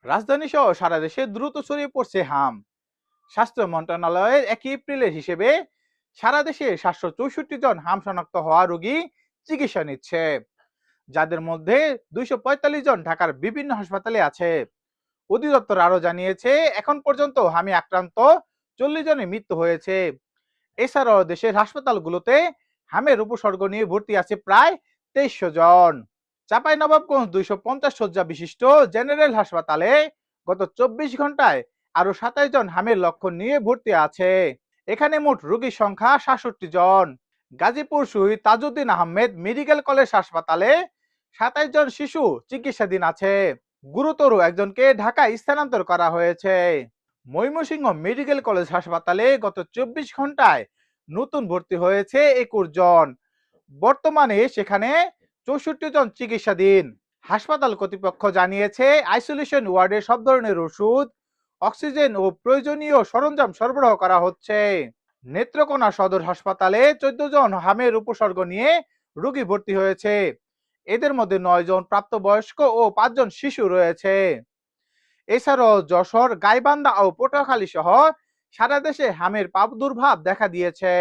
রাজধানী সহ সারা দেশে দ্রুত ছড়িয়ে পড়ছে হাম। স্বাস্থ্য মন্ত্রণালয়ের 1 এপ্রিলের হিসেবে সারা দেশে 764 জন হাম শনাক্ত হওয়া রোগী চিকিৎসা নিচ্ছে, যাদের মধ্যে 245 জন ঢাকার বিভিন্ন হাসপাতালে আছে। অধিদপ্তর আরো জানিয়েছে, এখন পর্যন্ত হামে আক্রান্ত 40 জনের মৃত্যু হয়েছে। এছাড়াও দেশের হাসপাতালগুলোতে হামের উপসর্গ নিয়ে ভর্তি আছে প্রায় 2300 জন। চাঁপাইনবাবগঞ্জ 250 শয্যা বিশিষ্ট জেনারেল হাসপাতালে গত 24 ঘন্টায় আরো 27 জন হামের লক্ষণ নিয়ে ভর্তি আছে। এখানে মোট রোগীর সংখ্যা 67 জন। গাজীপুর শহীদ তাজউদ্দিন আহমেদ মেডিকেল কলেজ হাসপাতালে 27 জন শিশু চিকিৎসাধীন আছে। গুরুতর একজনকে ঢাকায় স্থানান্তর করা হয়েছে। ময়মনসিংহ মেডিকেল কলেজ হাসপাতালে গত 24 ঘন্টায় নতুন ভর্তি হয়েছে 21 জন। বর্তমানে সেখানে 64 জন চিকিৎসাধীন। হাসপাতাল কর্তৃপক্ষ জানিয়েছে, আইসোলেশন ওয়ার্ডে সব ধরনের ওষুধ, অক্সিজেন ও প্রয়োজনীয় সরঞ্জাম সরবরাহ করা হচ্ছে। নেত্রকোনা সদর হাসপাতালে 14 জন হামের উপসর্গ নিয়ে রোগী ভর্তি হয়েছে। এদের মধ্যে 9 জন প্রাপ্তবয়স্ক ও 5 জন শিশু রয়েছে। এছাড়াও যশোর, গাইবান্ধা ও পটুয়াখালী সহ সারা দেশে হামের প্রাদুর্ভাব দেখা দিয়েছে।